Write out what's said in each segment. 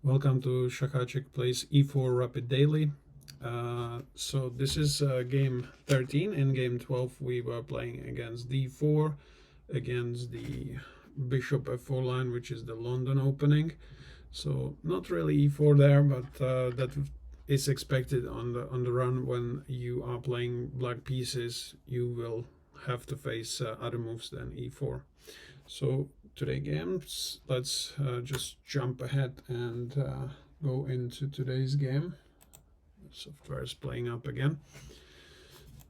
Welcome to Sachacek Plays E4 Rapid Daily. So this is game 13. In game 12 we were playing against D4, against the bishop F4 line, which is the London opening. So not really E4 there, but that is expected on the run. When you are playing black pieces, you will have to face other moves than E4. So today games, let's just jump ahead and go into today's game. Software is playing up again.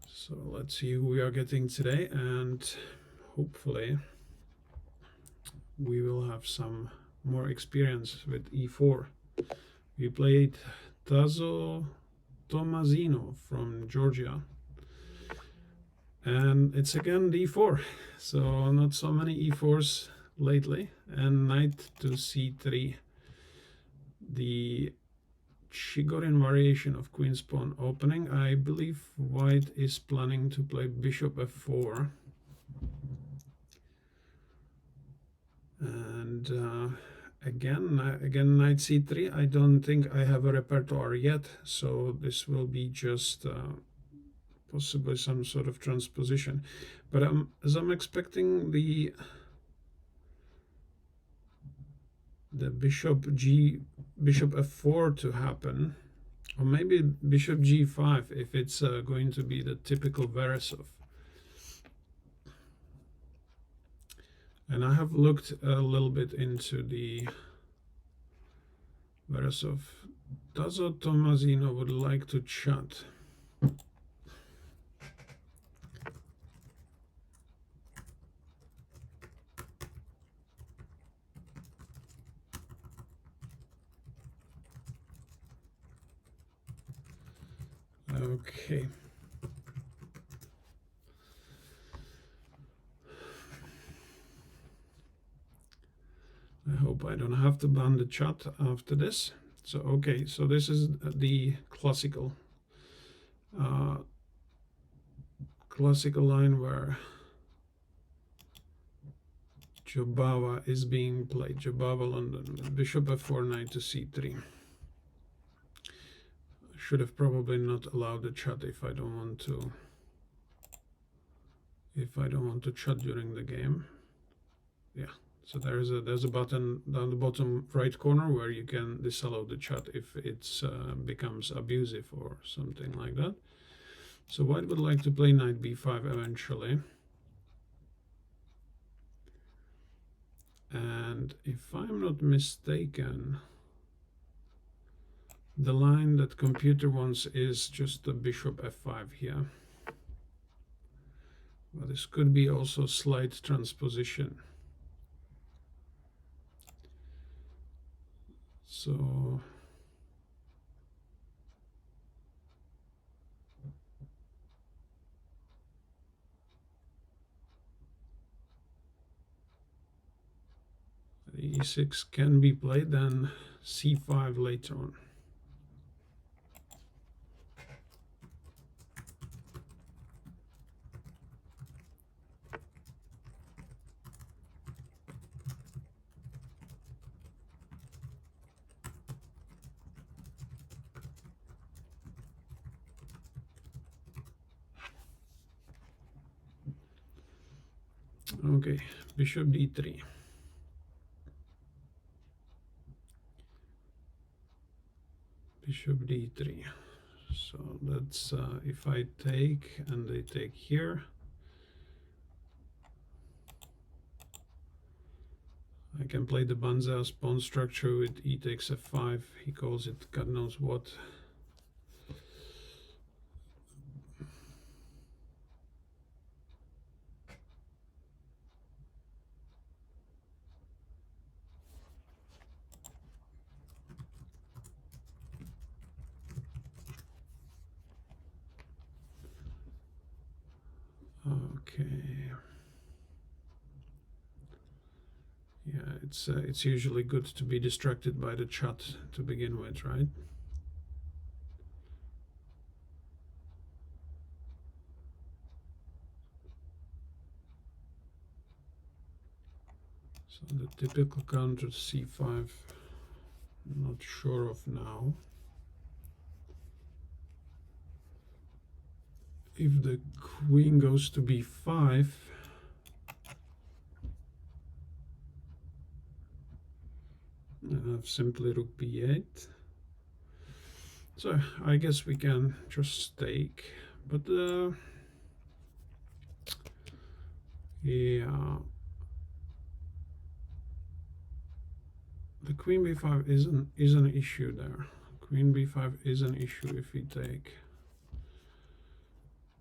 So let's see who we are getting today, and hopefully we will have some more experience with E4. We played Tazo Tomazino from Georgia, and it's again D4, so not so many E4s lately, and knight to C3. The Chigorin variation of queen's pawn opening. I believe white is planning to play bishop F4, and again knight C3. I don't think I have a repertoire yet, so this will be just possibly some sort of transposition. But as I'm expecting the bishop F4 to happen, or maybe bishop G5 if it's going to be the typical Veresov. And I have looked a little bit into the Veresov. Tazo Tomazino would like to chat. Okay. I hope I don't have to ban the chat after this. So okay, so this is the classical line where Jobava is being played. Jobava London, bishop F4, knight to C3. Should have probably not allowed the chat if I don't want to chat during the game. Yeah. So there's a button down the bottom right corner where you can disallow the chat if it becomes abusive or something like that. So white would like to play knight b5 eventually. And if I'm not mistaken, the line that computer wants is just the bishop f5 here. But this could be also slight transposition. So e6 can be played, then c5 later on. Okay, bishop d3. Bishop d3. So that's if I take and they take here, I can play the Banzas pawn structure with e takes f5. He calls it God knows what. Okay. Yeah, it's usually good to be distracted by the chat to begin with, right? So the typical counter c5. Not sure of now. If the queen goes to b5, I have simply rook b8. So I guess we can just stake, but yeah, the queen b5 is an issue there. Queen b5 is an issue if we take.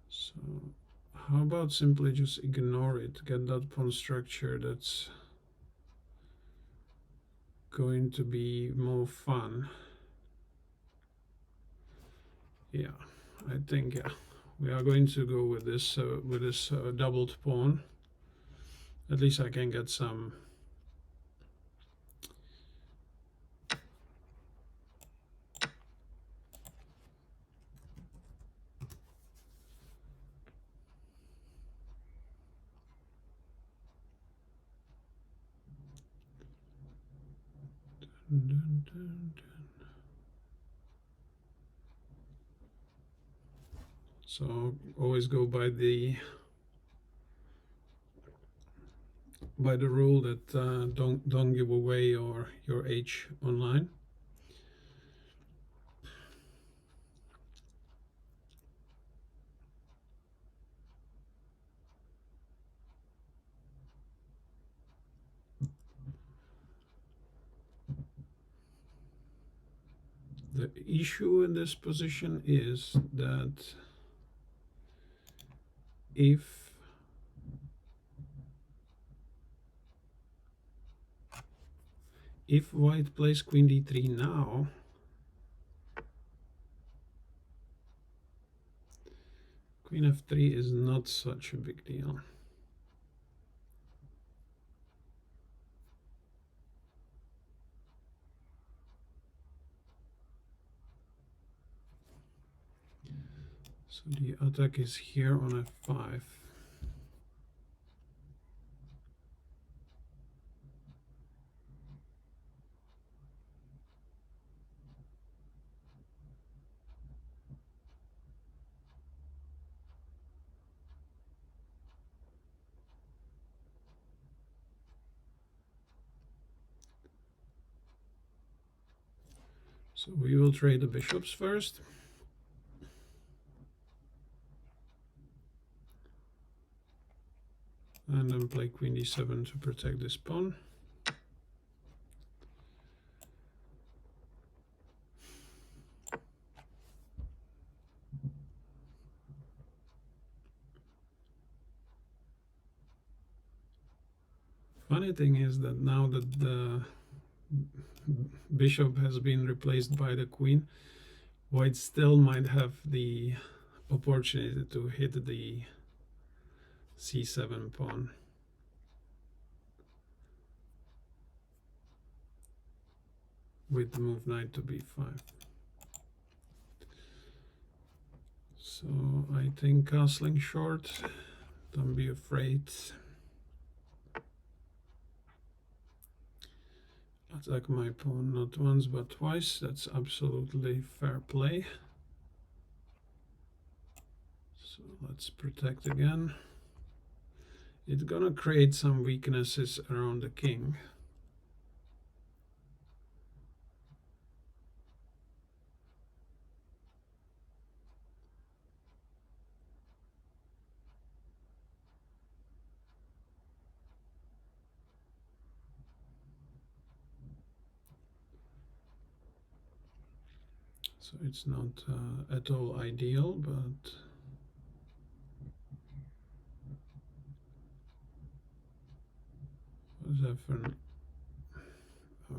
So how about simply just ignore it, get that pawn structure that's going to be more fun. Yeah, I think we are going to go with this doubled pawn. At least I can get some So always go by the rule that don't give away your H online. The issue in this position is that if white plays queen d3 now, queen f3 is not such a big deal. So the attack is here on f5. So we will trade the bishops first. And then play queen d7 to protect this pawn. Funny thing is that now that the bishop has been replaced by the queen, white still might have the opportunity to hit the c7 pawn. With the move knight to b5. So I think castling short, don't be afraid. Attack my pawn not once but twice, that's absolutely fair play. So let's protect again. It's gonna create some weaknesses around the king. So it's not at all ideal, but what's that for?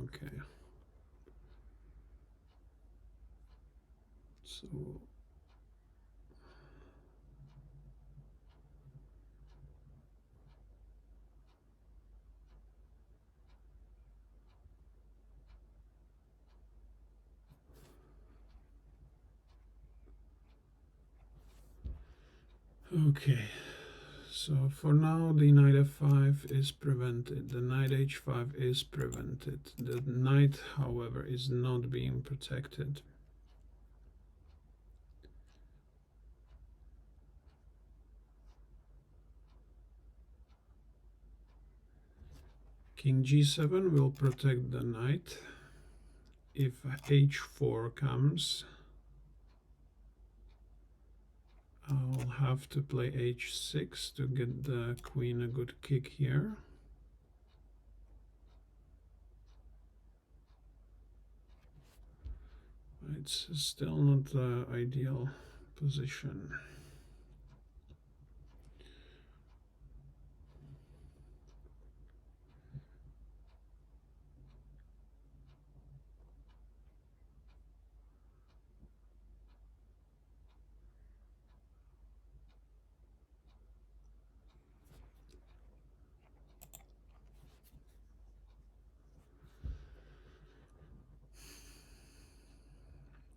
Okay. So okay, So for now, the knight f5 is prevented. The knight h5 is prevented. The knight, however, is not being protected. King g7 will protect the knight. If h4 comes, I'll have to play h6 to get the queen a good kick here. It's still not the ideal position.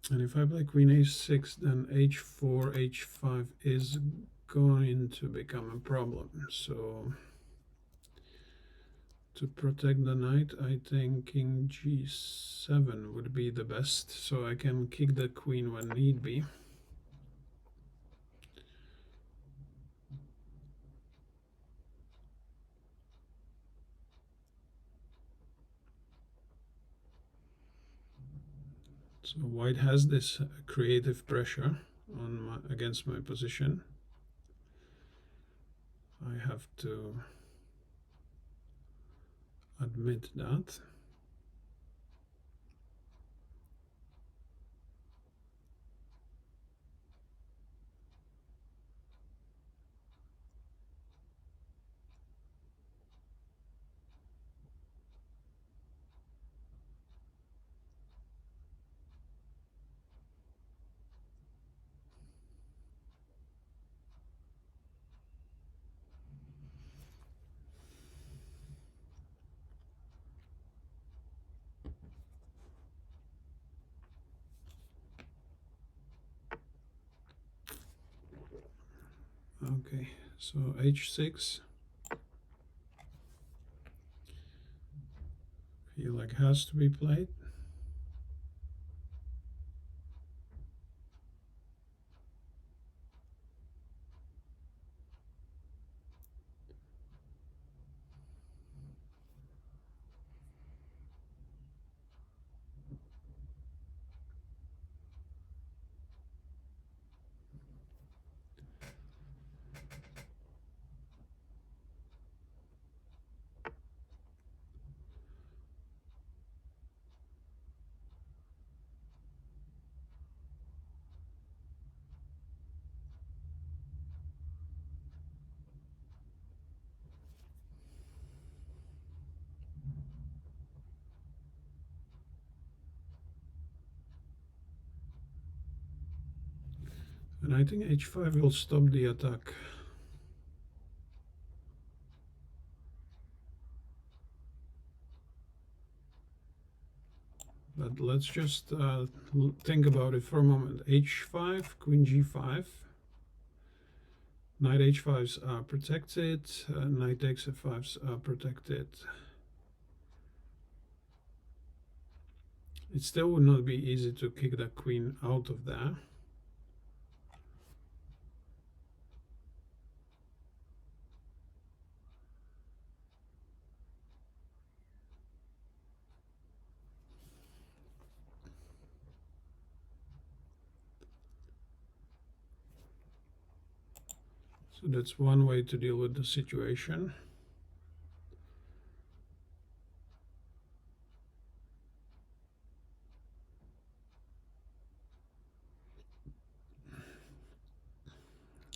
And if I play queen h6, then h4, h5 is going to become a problem. So to protect the knight, I think king g7 would be the best, so I can kick the queen when need be. So white has this creative pressure on against my position. I have to admit that. Okay, so h6 feel like has to be played. And I think h5 will stop the attack. But let's just think about it for a moment. h5, queen g5. Knight h5s are protected. Knight takes f5s are protected. It still would not be easy to kick the queen out of there. So that's one way to deal with the situation.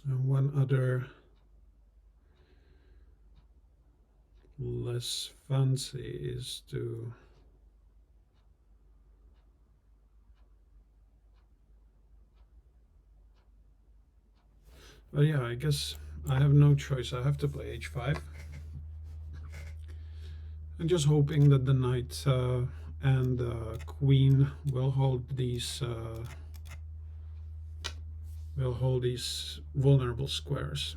And one other less fancy is to but yeah, I guess I have no choice. I have to play h5. And just hoping that the knight and the queen will hold these vulnerable squares.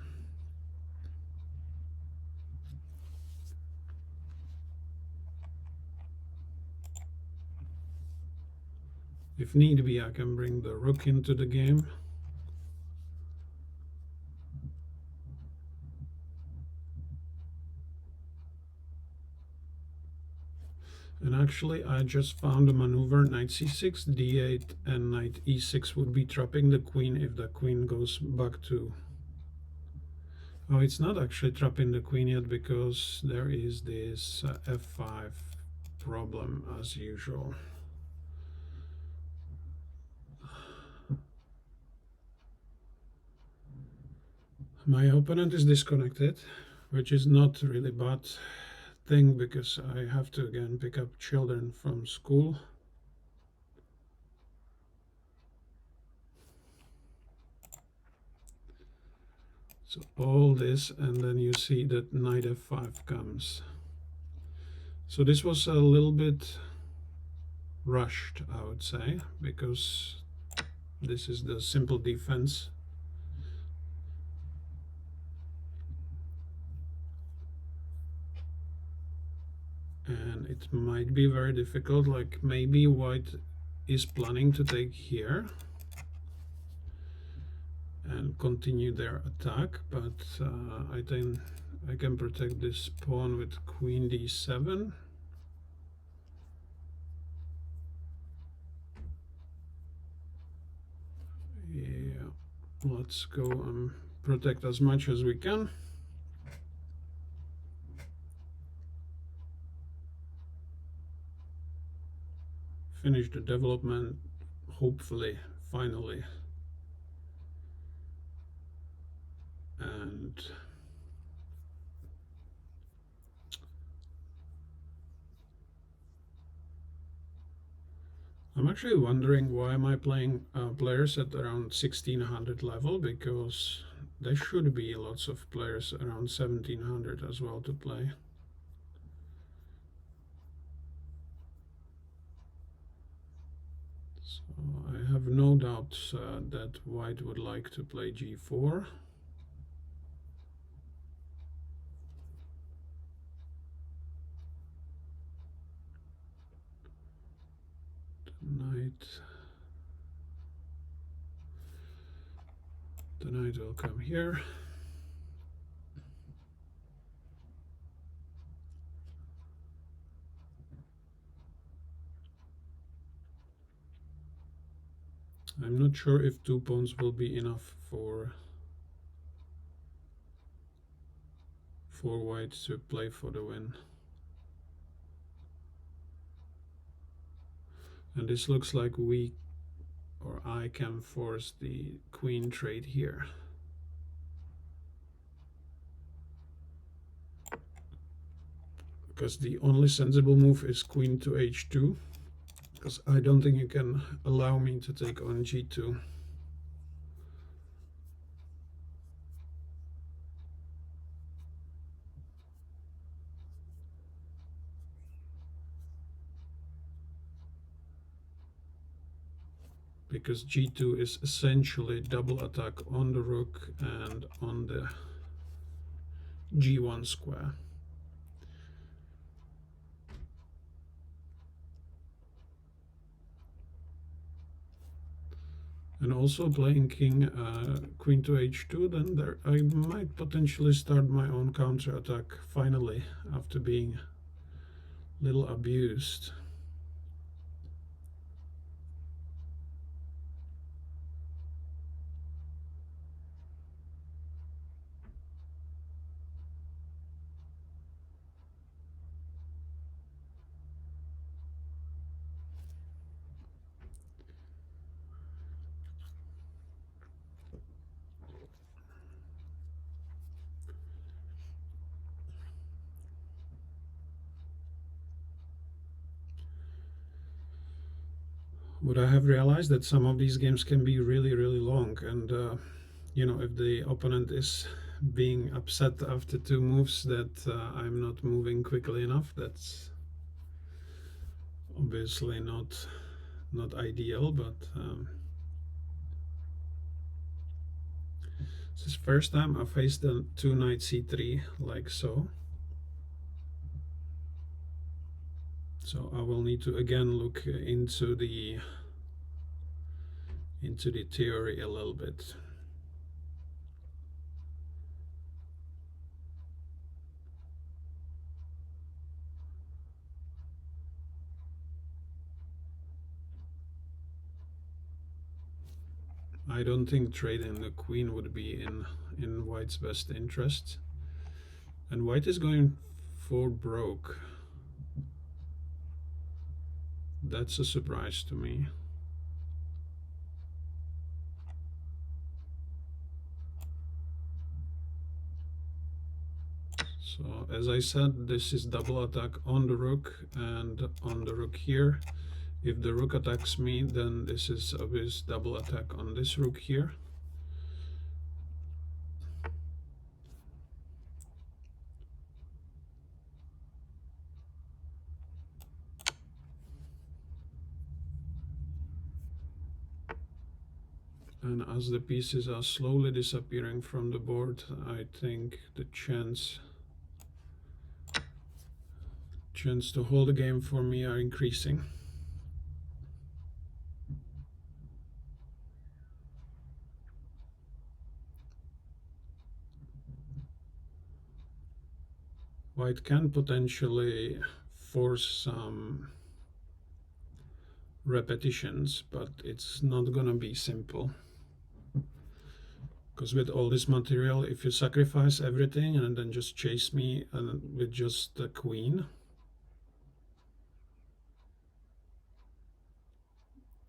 If need be, I can bring the rook into the game. And actually, I just found a maneuver, knight c6, d8, and knight e6 would be trapping the queen if the queen goes back to... Oh, it's not actually trapping the queen yet because there is this f5 problem as usual. My opponent is disconnected, which is not really bad thing because I have to again pick up children from school. So all this, and then you see that knight f5 comes. So this was a little bit rushed, I would say, because this is the simple defense. And it might be very difficult, like maybe white is planning to take here and continue their attack, but I think I can protect this pawn with queen d7. Yeah, let's go and protect as much as we can. Finish the development, hopefully, finally. And I'm actually wondering why am I playing players at around 1600 level, because there should be lots of players around 1700 as well to play. So I have no doubts that white would like to play g4. The knight will come here. I'm not sure if 2 pawns will be enough for white to play for the win. And this looks like we, or I can force the queen trade here. Because the only sensible move is queen to h2. Because I don't think you can allow me to take on g2. Because g2 is essentially double attack on the rook and on the g1 square. And also playing king queen to h2, then there I might potentially start my own counter-attack finally, after being a little abused. Would I have realized that some of these games can be really, really long, and you know, if the opponent is being upset after 2 moves that I'm not moving quickly enough, that's obviously not ideal, but this is first time I faced the 2 knight c3 like so. So I will need to again look into the into the theory a little bit. I don't think trading the queen would be in white's best interest. And white is going for broke. That's a surprise to me. So as I said, this is double attack on the rook and on the rook here. If the rook attacks me, then this is obvious double attack on this rook here. And as the pieces are slowly disappearing from the board, I think the chance to hold the game for me are increasing. White can potentially force some repetitions, but it's not gonna be simple. Because with all this material, if you sacrifice everything and then just chase me with just the queen,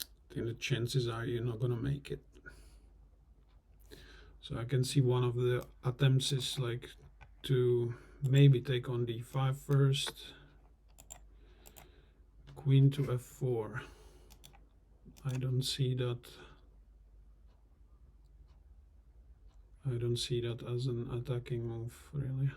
I think the chances are you're not gonna make it. So I can see one of the attempts is like to maybe take on d5 first, queen to f4. I don't see that. I don't see that as an attacking move, really.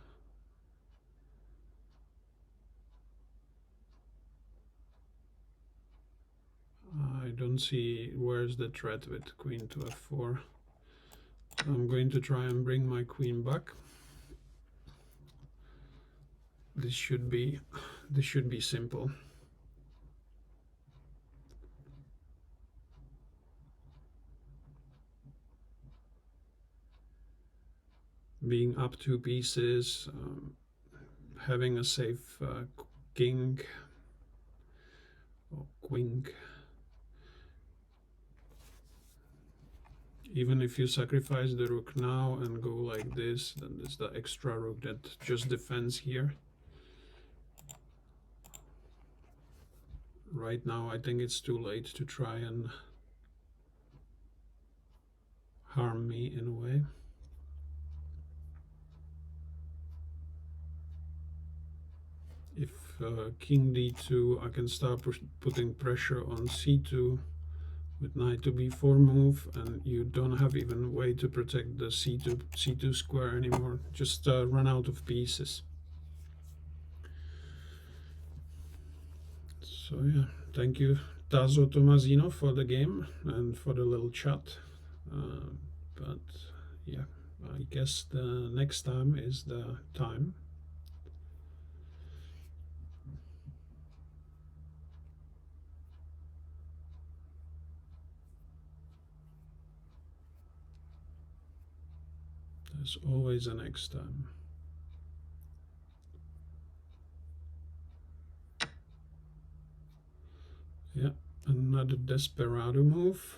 I don't see where's the threat with queen to f4. I'm going to try and bring my queen back. This should be simple. Being up 2 pieces, having a safe king or queen. Even if you sacrifice the rook now and go like this, then there's the extra rook that just defends here. Right now, I think it's too late to try and harm me in a way. If king d2, I can start putting pressure on c2 with knight to b4 move, and you don't have even a way to protect the c2 square anymore. Just run out of pieces. So yeah, thank you Tazo Tomazino for the game and for the little chat. But yeah, I guess the next time is the time. There's always a next time. Yeah, another desperado move.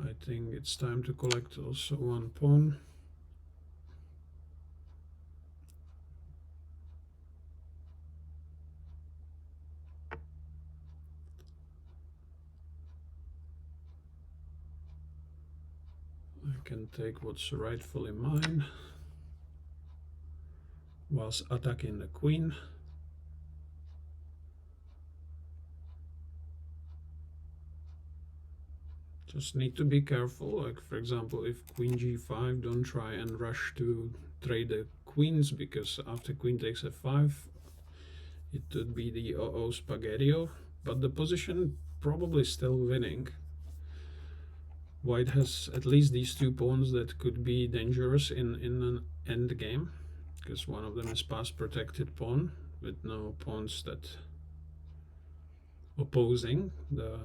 I think it's time to collect also one pawn. I can take what's rightfully mine whilst attacking the queen. Just need to be careful, like for example, if queen g5, don't try and rush to trade the queens, because after queen takes f5, it would be the spaghetti-o, but the position probably still winning. White has at least these 2 pawns that could be dangerous in an end game, because one of them is pass protected pawn with no pawns that opposing the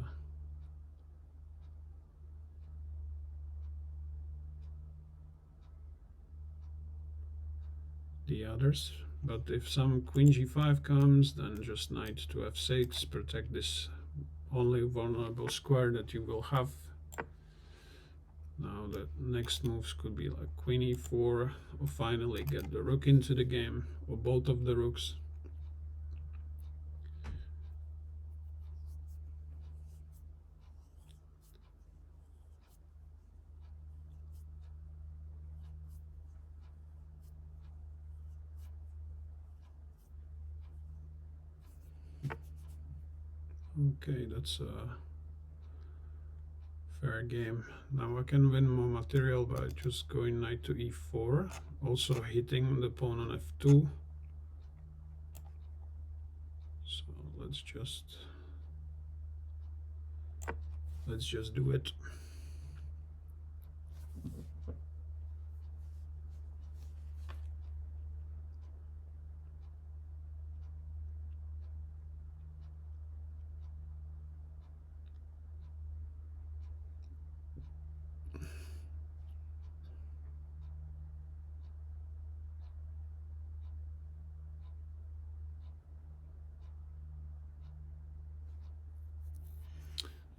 the others. But if some queen g5 comes, then just knight to f6, protect this only vulnerable square that you will have. Now the next moves could be like queen e4, or finally get the rook into the game, or both of the rooks. Okay, that's a fair game. Now I can win more material by just going knight to e4, also hitting the pawn on f2. So let's just do it.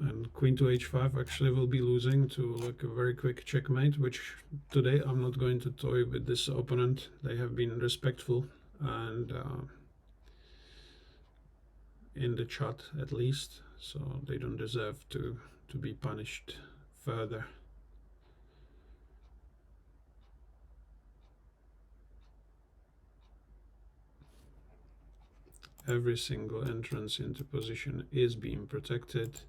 And queen to h5 actually will be losing to like a very quick checkmate, which today I'm not going to toy with this opponent. They have been respectful and in the chat at least, so they don't deserve to be punished further. Every single entrance into position is being protected.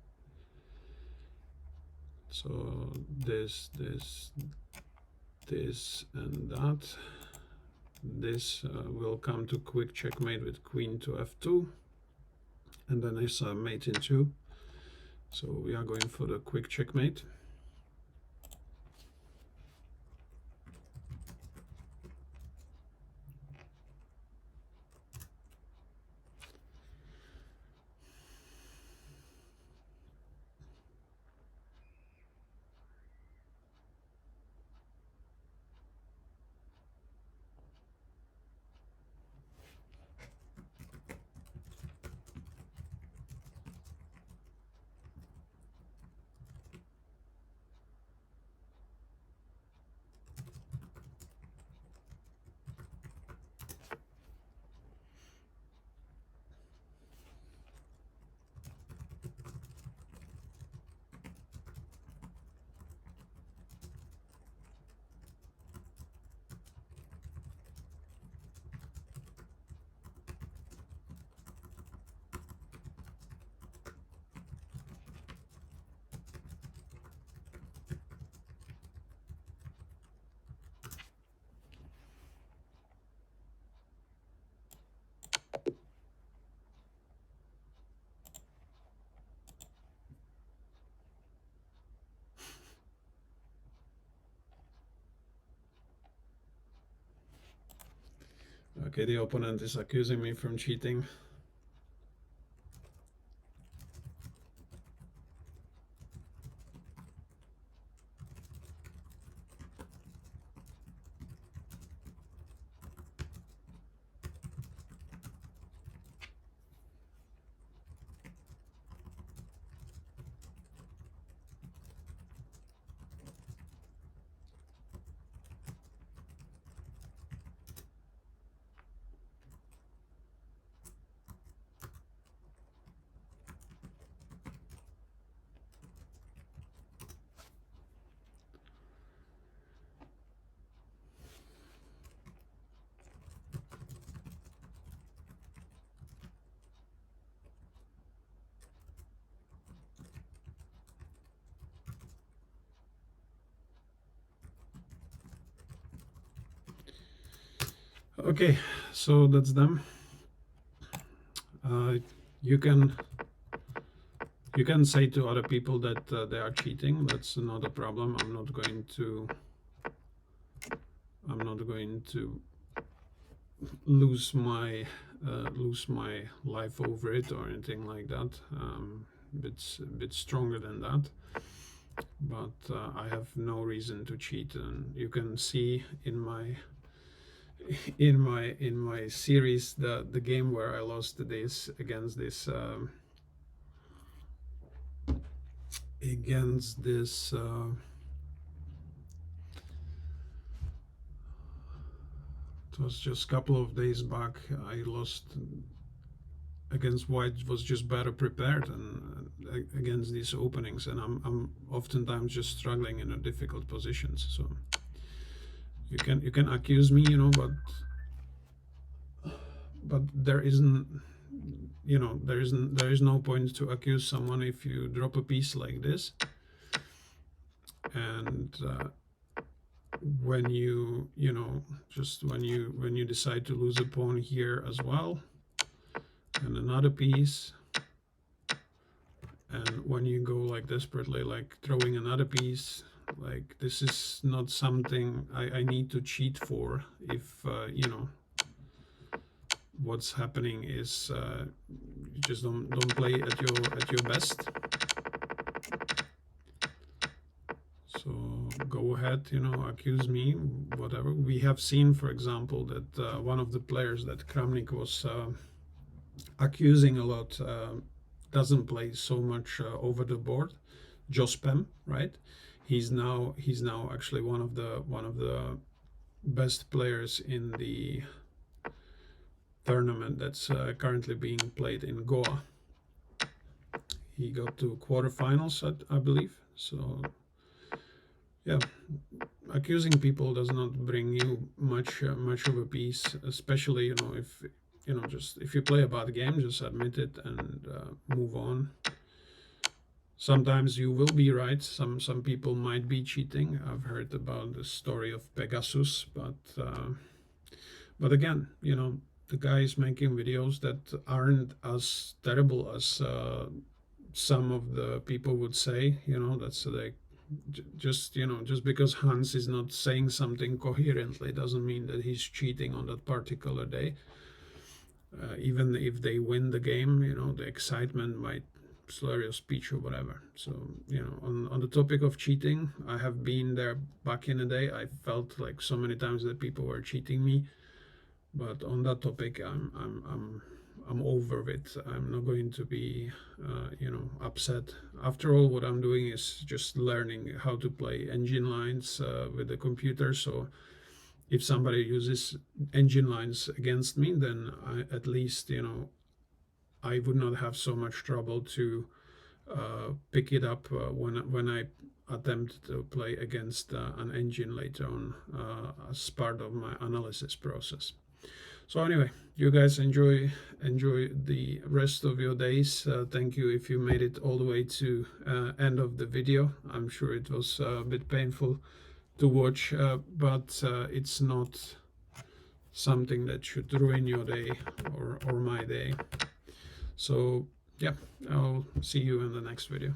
So this, and that. This will come to quick checkmate with queen to f2, and then is a mate in 2. So we are going for the quick checkmate. Okay, the opponent is accusing me from cheating. Okay, so that's them. You can say to other people that they are cheating. That's not a problem. I'm not going to lose my life over it or anything like that. It's a bit stronger than that, but I have no reason to cheat. And you can see in my in my series, the game where I lost this against this it was just a couple of days back. I lost against White, was just better prepared and against these openings, and I'm oftentimes just struggling in a difficult positions. So you can accuse me, but there isn't, there is no point to accuse someone if you drop a piece like this. And when you just when you decide to lose a pawn here as well, and another piece, and when you go like desperately, like throwing another piece, like this is not something I need to cheat for. If what's happening is you just don't play at your best. So go ahead, accuse me, whatever. We have seen, for example, that one of the players that Kramnik was accusing a lot doesn't play so much over the board. Jospem, right? He's now actually one of the best players in the tournament that's currently being played in Goa. He got to quarterfinals, I believe. So yeah, accusing people does not bring you much of a peace, especially if you play a bad game, just admit it and move on. Sometimes you will be right. Some people might be cheating. I've heard about the story of Pegasus, but again, the guy is making videos that aren't as terrible as some of the people would say. That's like just because Hans is not saying something coherently doesn't mean that he's cheating on that particular day. Even if they win the game, the excitement might slur your speech or whatever. So on the topic of cheating, I have been there back in the day. I felt like so many times that people were cheating me, but on that topic, I'm over it. I'm not going to be upset. After all, what I'm doing is just learning how to play engine lines with the computer. So if somebody uses engine lines against me, then at least I would not have so much trouble to pick it up when I attempt to play against an engine later on as part of my analysis process. So anyway, you guys enjoy the rest of your days. Thank you if you made it all the way to end of the video. I'm sure it was a bit painful to watch, but it's not something that should ruin your day or my day. So yeah, I'll see you in the next video.